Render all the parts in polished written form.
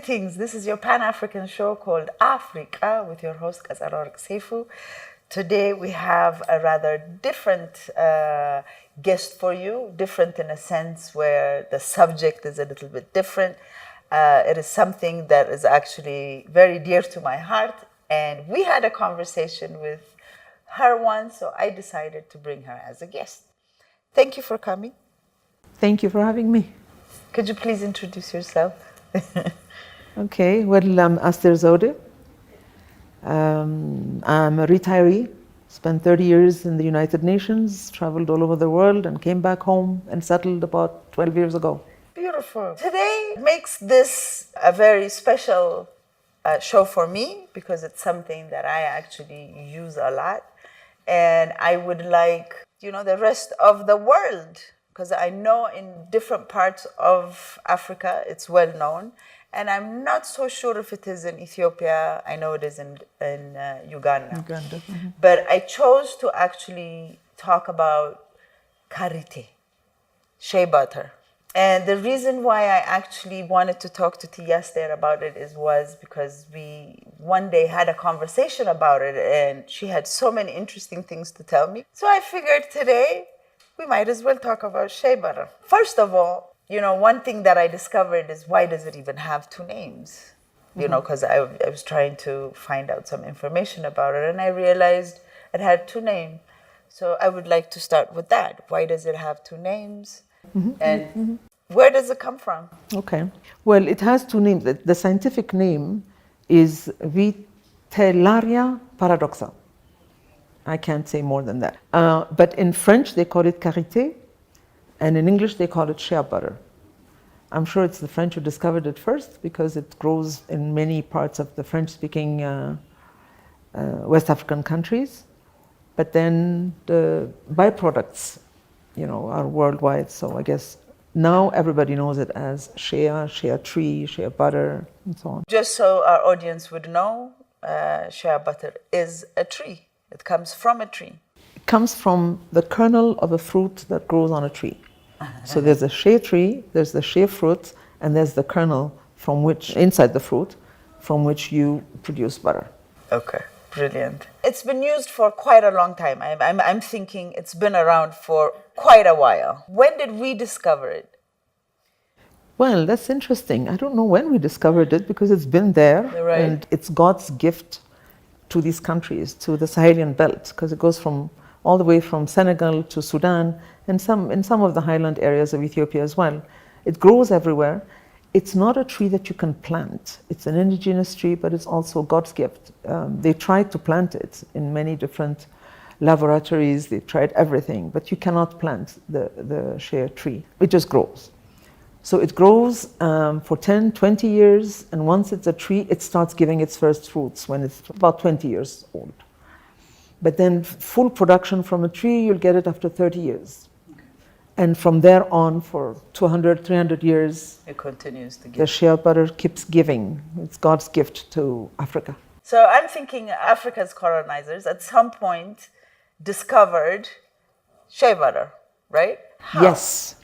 Greetings, this is your Pan-African show called AfreeQa with your host Qetselawork. Today we have a rather different guest for you, different in a sense where the subject is a little bit different. It is something that is actually very dear to my heart, and we had a conversation with her once, so I decided to bring her as a guest. Thank you for coming. Thank you for having me. Could you please introduce yourself? Okay, well, I'm Aster Zewde. I'm a retiree, spent 30 years in the United Nations, traveled all over the world, and came back home and settled about 12 years ago. Beautiful. Today makes this a very special show for me because it's something that I actually use a lot. And I would like, the rest of the world, because I know in different parts of Africa it's well known. And I'm not so sure if it is in Ethiopia. I know it is in Uganda. Mm-hmm. But I chose to actually talk about Karite, shea butter. And the reason why I actually wanted to talk to Aster about it was because we one day had a conversation about it and she had so many interesting things to tell me. So I figured today we might as well talk about shea butter. First of all, one thing that I discovered is why does it even have two names? Because I was trying to find out some information about it and I realized it had two names. So I would like to start with that. Why does it have two names? And where does it come from? Okay, well, it has two names. The scientific name is Qetselawork paradoxa. I can't say more than that. But in French, they call it Karite, and in English, they call it shea butter. I'm sure it's the French who discovered it first because it grows in many parts of the French-speaking West African countries. But then the byproducts, are worldwide. So I guess now everybody knows it as shea tree, shea butter, and so on. Just so our audience would know, shea butter is a tree. It comes from a tree. It comes from the kernel of a fruit that grows on a tree. So there's a shea tree, there's the shea fruit, and there's the kernel from which, inside the fruit, from which you produce butter. Okay, brilliant. It's been used for quite a long time. I'm thinking it's been around for quite a while. When did we discover it? Well, that's interesting. I don't know when we discovered it because it's been there, right. And it's God's gift to these countries, to the Sahelian belt, because it goes from all the way from Senegal to Sudan and in some of the highland areas of Ethiopia as well. It grows everywhere. It's not a tree that you can plant. It's an indigenous tree, but it's also God's gift. They tried to plant it in many different laboratories. They tried everything, but you cannot plant the shea tree. It just grows. So it grows for 10, 20 years, and once it's a tree, it starts giving its first fruits when it's about 20 years old. But then full production from a tree, you'll get it after 30 years. And from there on, for 200, 300 years, it continues to give. The shea butter keeps giving. It's God's gift to Africa. So I'm thinking Africa's colonizers at some point discovered shea butter, right? How? Yes.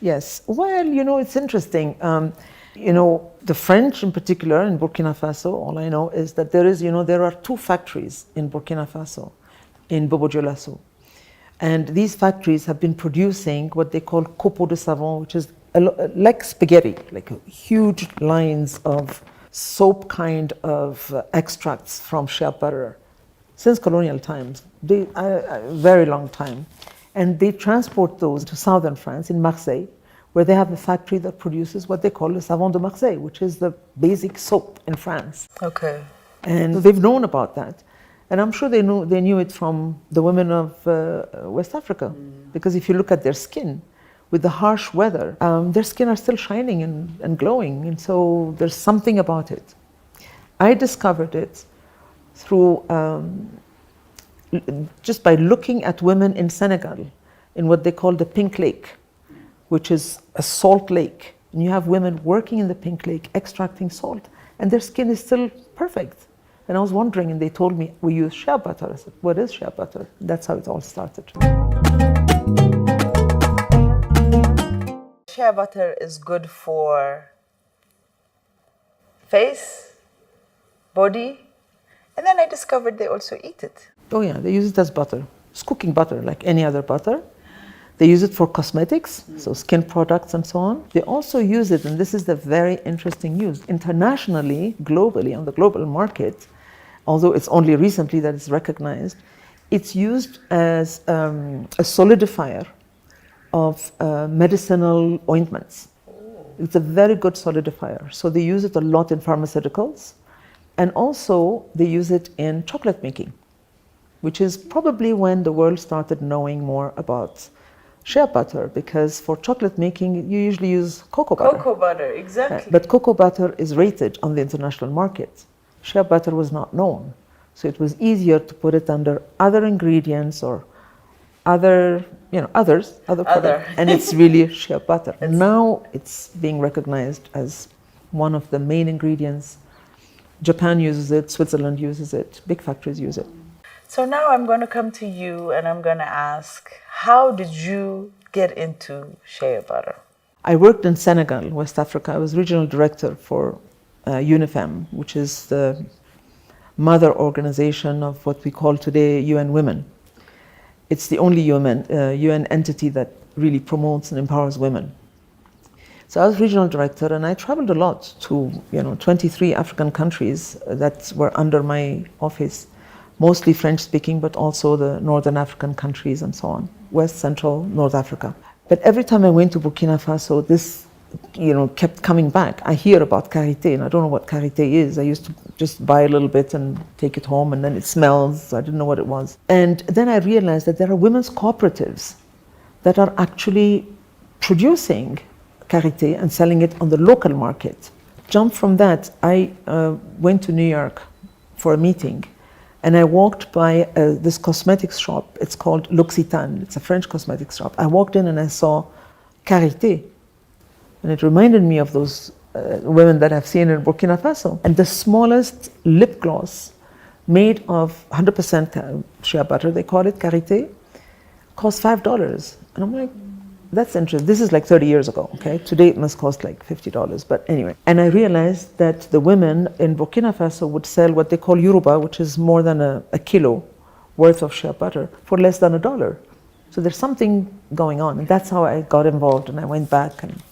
Well, it's interesting. The French in particular, in Burkina Faso, all I know is that there are two factories in Burkina Faso, in Bobo Dioulasso. And these factories have been producing what they call copeaux de savon, which is like spaghetti, like huge lines of soap kind of extracts from shea butter since colonial times, a very long time. And they transport those to southern France, in Marseille, where they have a factory that produces what they call le savon de Marseille, which is the basic soap in France. Okay. And they've known about that. And I'm sure they knew it from the women of West Africa, because if you look at their skin, with the harsh weather, their skin are still shining and glowing, and so there's something about it. I discovered it through just by looking at women in Senegal, in what they call the Pink Lake, which is a salt lake. And you have women working in the Pink Lake, extracting salt, and their skin is still perfect. And I was wondering, and they told me, we use shea butter. I said, what is shea butter? That's how it all started. Shea butter is good for face, body, and then I discovered they also eat it. Oh yeah, they use it as butter. It's cooking butter like any other butter. They use it for cosmetics, so skin products and so on. They also use it, and this is the very interesting use, internationally, globally, on the global market, although it's only recently that it's recognized, it's used as a solidifier of medicinal ointments. It's a very good solidifier. So they use it a lot in pharmaceuticals, and also they use it in chocolate making, which is probably when the world started knowing more about shea butter, because for chocolate making you usually use cocoa butter. Cocoa butter, exactly. But cocoa butter is rated on the international market. Shea butter was not known. So it was easier to put it under other ingredients or other products. And it's really shea butter. Now it's being recognized as one of the main ingredients. Japan uses it, Switzerland uses it, big factories use it. So now I'm going to come to you and I'm going to ask, how did you get into shea butter? I worked in Senegal, West Africa. I was regional director for UNIFEM, which is the mother organization of what we call today UN Women. It's the only UN entity that really promotes and empowers women. So I was regional director, and I traveled a lot to 23 African countries that were under my office, mostly French-speaking, but also the Northern African countries and so on, West, Central, North Africa. But every time I went to Burkina Faso, this kept coming back. I hear about Karite, and I don't know what Karite is. I used to just buy a little bit and take it home, and then it smells. I didn't know what it was. And then I realized that there are women's cooperatives that are actually producing Karite and selling it on the local market. Jump from that, I went to New York for a meeting, and I walked by this cosmetics shop. It's called L'Occitane. It's a French cosmetics shop. I walked in and I saw Karite. And it reminded me of those women that I've seen in Burkina Faso. And the smallest lip gloss made of 100% shea butter, they call it Karite, cost $5. And I'm like, that's interesting. This is like 30 years ago, okay? Today it must cost like $50, but anyway. And I realized that the women in Burkina Faso would sell what they call Yoruba, which is more than a kilo worth of shea butter, for less than $1. So there's something going on. And that's how I got involved, and I went back and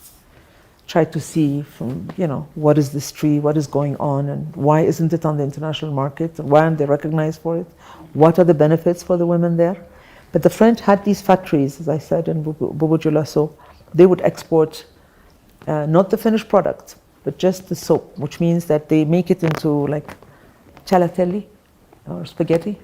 tried to see from, what is this tree, what is going on, and why isn't it on the international market, and why aren't they recognized for it? What are the benefits for the women there? But the French had these factories, as I said, in Bobo-Dioulasso. So they would export not the finished product, but just the soap, which means that they make it into like cialatelli or spaghetti,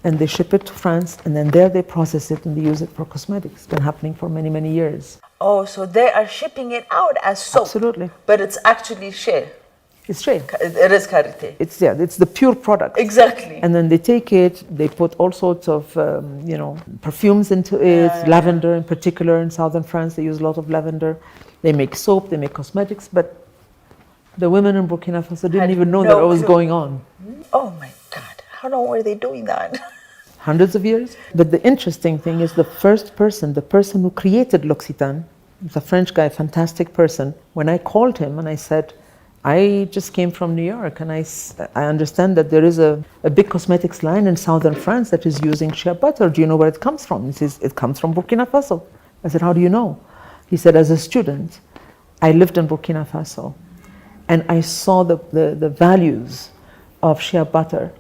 and they ship it to France, and then there they process it and they use it for cosmetics. It's been happening for many, many years. Oh, so they are shipping it out as soap. Absolutely. But it's actually shea. It's shea. It is Karite. It's the pure product. Exactly. And then they take it, they put all sorts of, perfumes into it, lavender in particular. In southern France, they use a lot of lavender. They make soap, they make cosmetics, but the women in Burkina Faso didn't even know that it was going on. Oh my God, how long were they doing that? Hundreds of years. But the interesting thing is the person who created L'Occitane, the French guy, fantastic person. When I called him and I said, I just came from New York, and I understand that there is a big cosmetics line in southern France that is using shea butter. Do you know where it comes from? He says, it comes from Burkina Faso. I said, how do you know? He said, as a student, I lived in Burkina Faso, and I saw the values of shea butter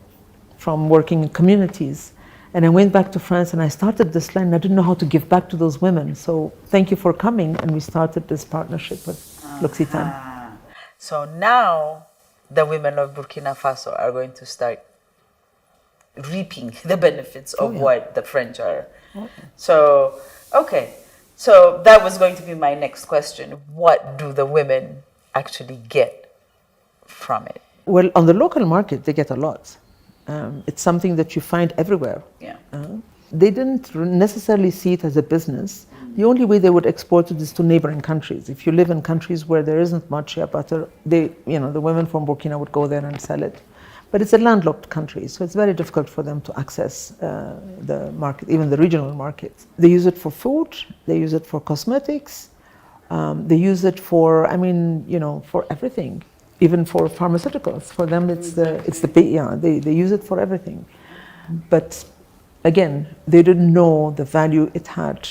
from working in communities. And I went back to France and I started this line. I didn't know how to give back to those women. So thank you for coming. And we started this partnership with L'Occitane. So now the women of Burkina Faso are going to start reaping the benefits of what the French are. So, okay. So that was going to be my next question. What do the women actually get from it? Well, on the local market, they get a lot. It's something that you find everywhere. Yeah. They didn't necessarily see it as a business. The only way they would export it is to neighboring countries. If you live in countries where there isn't much shea butter, the women from Burkina would go there and sell it. But it's a landlocked country, so it's very difficult for them to access the market, even the regional market. They use it for food, they use it for cosmetics, they use it for, for everything. even for pharmaceuticals. For them, they use it for everything. But again, they didn't know the value it had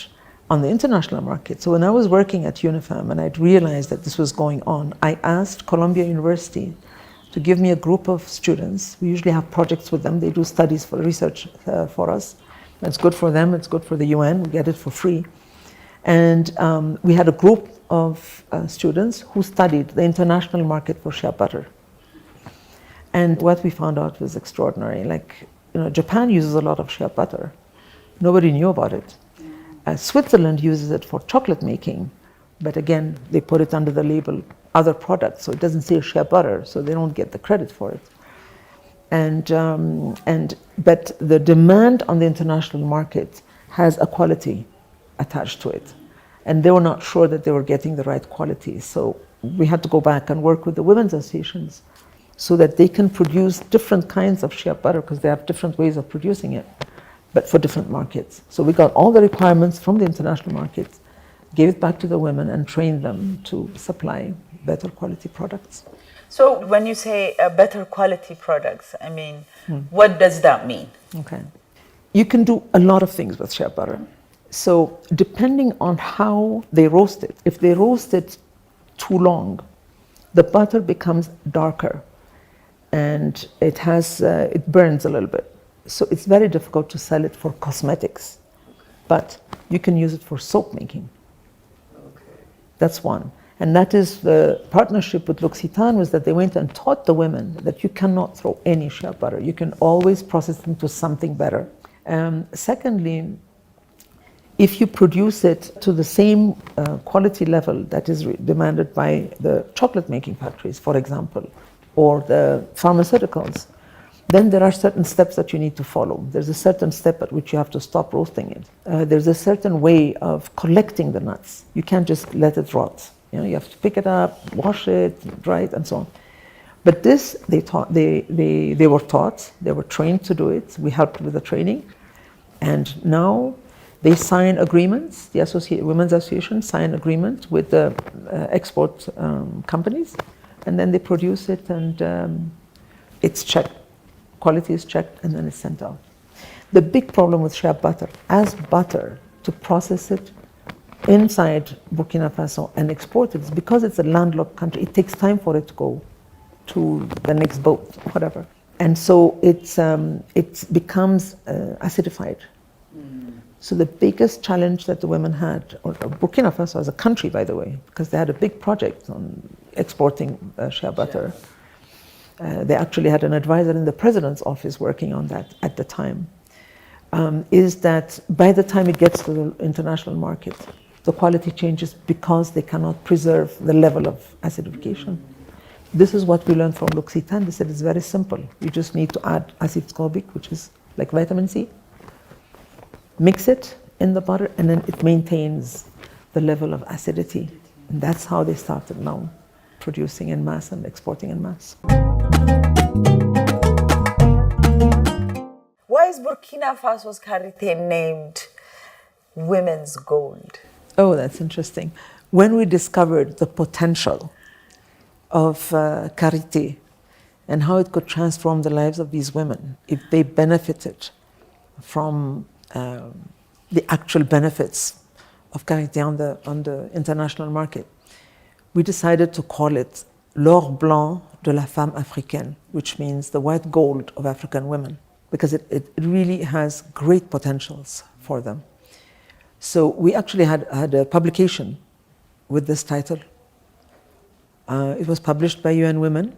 on the international market. So when I was working at UNIFEM and I'd realized that this was going on, I asked Columbia University to give me a group of students. We usually have projects with them. They do studies for research for us. It's good for them, it's good for the UN, we get it for free. And we had a group of students who studied the international market for shea butter. And what we found out was extraordinary. Like, Japan uses a lot of shea butter. Nobody knew about it. Switzerland uses it for chocolate making, but again, they put it under the label other products, so it doesn't say shea butter, so they don't get the credit for it. But the demand on the international market has a quality attached to it, and they were not sure that they were getting the right quality. So we had to go back and work with the women's associations so that they can produce different kinds of shea butter, because they have different ways of producing it, but for different markets. So we got all the requirements from the international market, gave it back to the women, and trained them to supply better quality products. So when you say better quality products, I mean, what does that mean? Okay. You can do a lot of things with shea butter. So depending on how they roast it, if they roast it too long, the butter becomes darker and it burns a little bit. So it's very difficult to sell it for cosmetics, but you can use it for soap making. Okay. That's one. And that is the partnership with L'Occitane, was that they went and taught the women that you cannot throw any shea butter. You can always process it into something better. Secondly, if you produce it to the same quality level that is demanded by the chocolate making factories, for example, or the pharmaceuticals, then there are certain steps that you need to follow. There's a certain step at which you have to stop roasting it. There's a certain way of collecting the nuts. You can't just let it rot. You have to pick it up, wash it, dry it, and so on. But this, they were taught, they were trained to do it. We helped with the training. And now they sign agreements, the Women's Association sign agreement with the export companies, and then they produce it, and it's checked. Quality is checked, and then it's sent out. The big problem with shea butter, as butter, to process it inside Burkina Faso and export it, is because it's a landlocked country, it takes time for it to go to the next boat, whatever. And so it becomes acidified. So the biggest challenge that the women had, or Burkina Faso as a country, by the way, because they had a big project on exporting shea butter. They actually had an advisor in the president's office working on that at the time, is that by the time it gets to the international market, the quality changes because they cannot preserve the level of acidification. This is what we learned from L'Occitane. They said it's very simple. You just need to add acid scorbic, which is like vitamin C, mix it in the butter, and then it maintains the level of acidity. And that's how they started now producing in mass and exporting in mass. Why is Burkina Faso's Karite named Women's Gold? Oh, that's interesting. When we discovered the potential of Karite and how it could transform the lives of these women if they benefited from the actual benefits of Karite on the international market, we decided to call it l'or blanc de la femme africaine, which means the white gold of African women, because it really has great potentials for them. So we actually had a publication with this title. It was published by UN Women.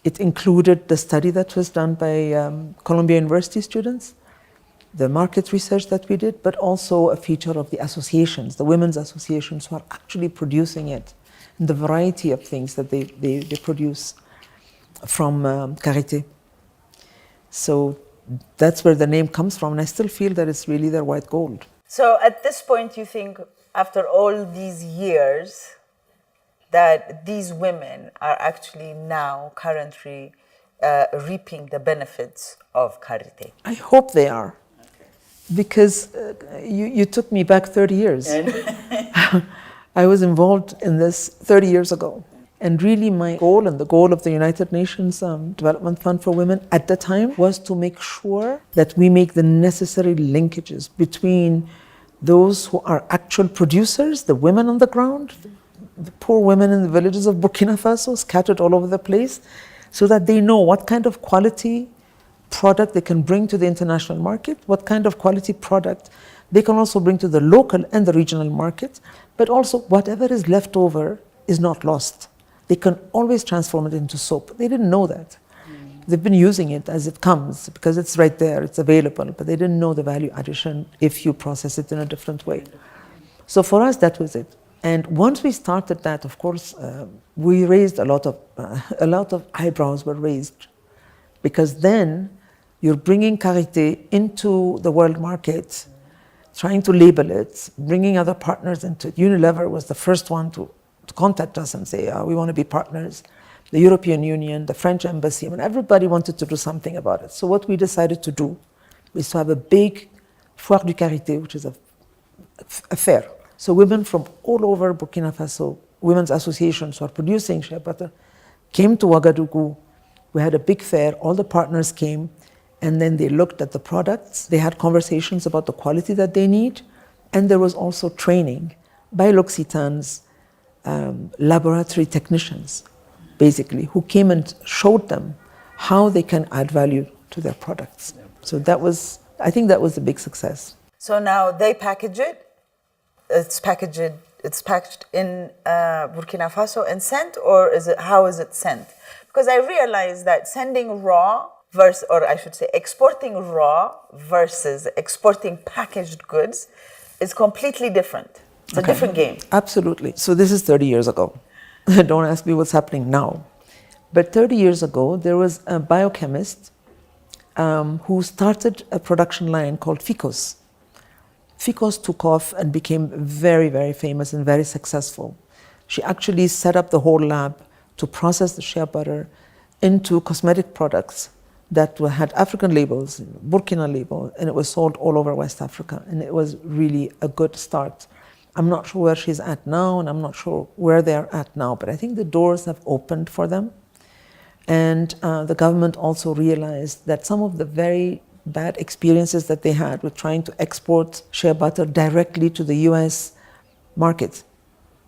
It included the study that was done by Columbia University students, the market research that we did, but also a feature of the associations, the women's associations who are actually producing it, and the variety of things that they produce from Karite. So that's where the name comes from, and I still feel that it's really their white gold. So at this point, you think, after all these years, that these women are actually now currently reaping the benefits of Karite? I hope they are, because you took me back 30 years. I was involved in this 30 years ago. And really my goal and the goal of the United Nations Development Fund for Women at the time was to make sure that we make the necessary linkages between those who are actual producers, the women on the ground, the poor women in the villages of Burkina Faso scattered all over the place, so that they know what kind of quality product they can bring to the international market, what kind of quality product they can also bring to the local and the regional market, but also whatever is left over is not lost. They can always transform it into soap. They didn't know that. They've been using it as it comes because it's right there, it's available, but they didn't know the value addition if you process it in a different way. So for us, that was it. And once we started that, of course, we raised a lot of eyebrows were raised, because then you're bringing Karite into the world market, trying to label it, bringing other partners into it. Unilever was the first one to contact us and say, we want to be partners. The European Union, the French embassy, everybody wanted to do something about it. So what we decided to do is to have a big Foire du Karite, which is a fair. So women from all over Burkina Faso, women's associations who are producing shea butter, came to Ouagadougou. We had a big fair, all the partners came, and then they looked at the products. They had conversations about the quality that they need, and there was also training by L'Occitane's laboratory technicians, basically, who came and showed them how they can add value to their products. So that was, I think that was a big success. So now they package it. It's packaged in Burkina Faso and sent, or how is it sent? Because I realized that sending raw versus, or I should say exporting raw versus exporting packaged goods is completely different. It's a different game. Absolutely. So this is 30 years ago. Don't ask me what's happening now. But 30 years ago, there was a biochemist who started a production line called Ficos. Ficos took off and became very, very famous and very successful. She actually set up the whole lab to process the shea butter into cosmetic products that had African labels, Burkina label, and it was sold all over West Africa. And it was really a good start. I'm not sure where she's at now, and I'm not sure where they're at now, but I think the doors have opened for them. And the government also realized that some of the very bad experiences that they had with trying to export shea butter directly to the US market.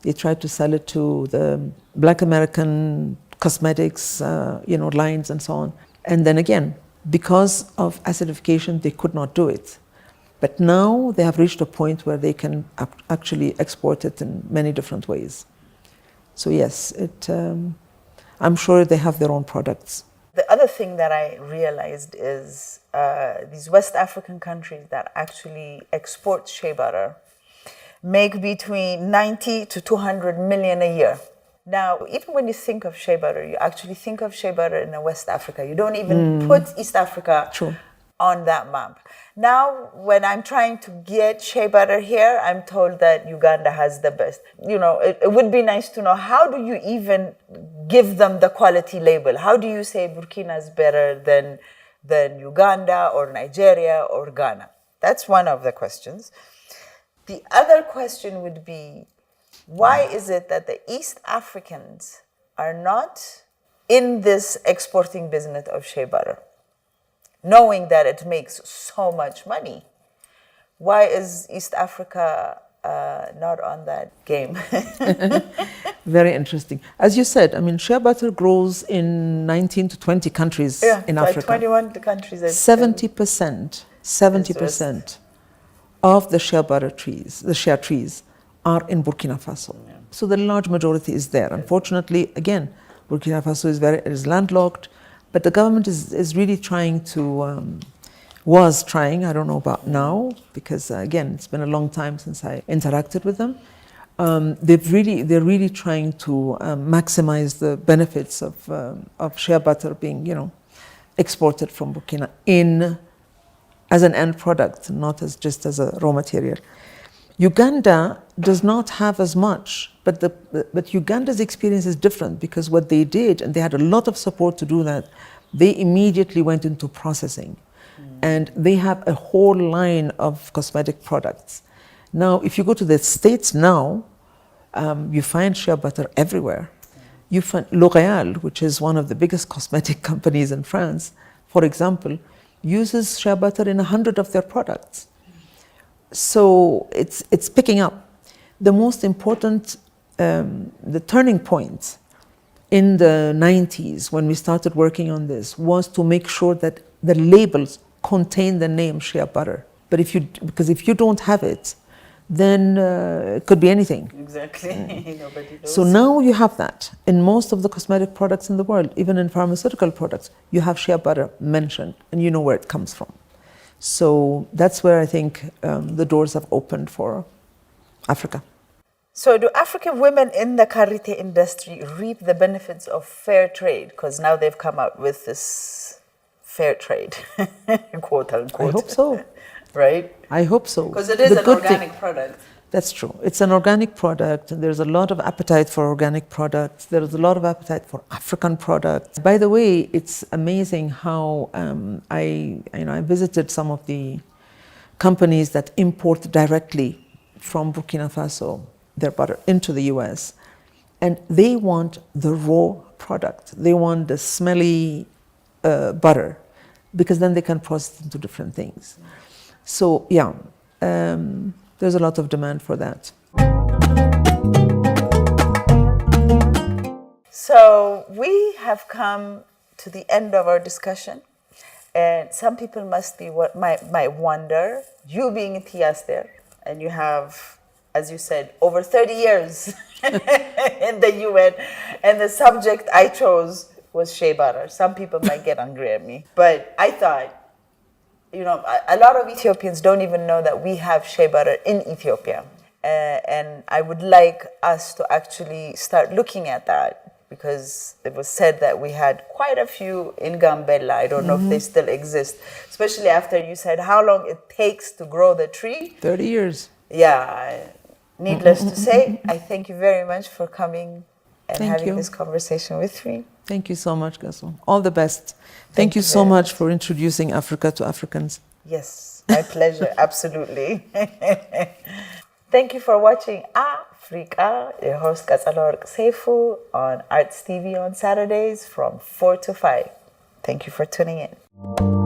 They tried to sell it to the Black American cosmetics, lines and so on. And then again, because of acidification, they could not do it. But now they have reached a point where they can actually export it in many different ways. So yes, I'm sure they have their own products. The other thing that I realized is these West African countries that actually export shea butter make between 90 to 200 million a year. Now, even when you think of shea butter, you actually think of shea butter in West Africa. You don't even put East Africa on that map. Now, when I'm trying to get shea butter here, I'm told that Uganda has the best. It would be nice to know, how do you even give them the quality label? How do you say Burkina is better than Uganda or Nigeria or Ghana? That's one of the questions. The other question would be, why is it that the East Africans are not in this exporting business of shea butter, knowing that it makes so much money? Why is East Africa not on that game? Very interesting. As you said, shea butter grows in 19 to 20 countries in Africa. 21 countries. 70% of the shea butter trees, the shea trees, are in Burkina Faso. Yeah. So the large majority is there. Unfortunately, again, Burkina Faso is landlocked, but the government is really trying to, was trying, I don't know about now, because again, it's been a long time since I interacted with them. They're really trying to maximize the benefits of shea butter being, exported from Burkina as an end product, not just as a raw material. Uganda does not have as much, but Uganda's experience is different, because what they did, and they had a lot of support to do that, they immediately went into processing. And they have a whole line of cosmetic products. Now, if you go to the States now, you find shea butter everywhere. You find L'Oréal, which is one of the biggest cosmetic companies in France, for example, uses shea butter in 100 of their products. So it's picking up. The most important, the turning point in the 90s when we started working on this was to make sure that the labels contain the name shea butter. But because if you don't have it, then it could be anything. Exactly. Nobody knows. So now you have that in most of the cosmetic products in the world, even in pharmaceutical products, you have shea butter mentioned and you know where it comes from. So that's where I think the doors have opened for Africa. So do African women in the Karite industry reap the benefits of fair trade? Because now they've come out with this fair trade, quote unquote. I hope so. Right? I hope so. Because it is an organic product. That's true. It's an organic product. There's a lot of appetite for organic products. There's a lot of appetite for African products. By the way, it's amazing how I visited some of the companies that import directly from Burkina Faso their butter into the US, and they want the raw product. They want the smelly butter, because then they can process it into different things. So yeah, there's a lot of demand for that. So we have come to the end of our discussion, and some people might wonder, you being a Aster, and you have, as you said, over 30 years in the UN, and the subject I chose was shea butter. Some people might get angry at me, but I thought, a lot of Ethiopians don't even know that we have shea butter in Ethiopia. And I would like us to actually start looking at that, because it was said that we had quite a few in Gambella. I don't know if they still exist, especially after you said how long it takes to grow the tree. 30 years. Yeah. Needless to say, I thank you very much for coming and having this conversation with me. Thank you so much, Gaso. All the best. Thank you so much for introducing Africa to Africans. Yes, my pleasure, absolutely. Thank you for watching AfreeQa, your host Qetselawork on Arts TV on Saturdays from 4 to 5. Thank you for tuning in.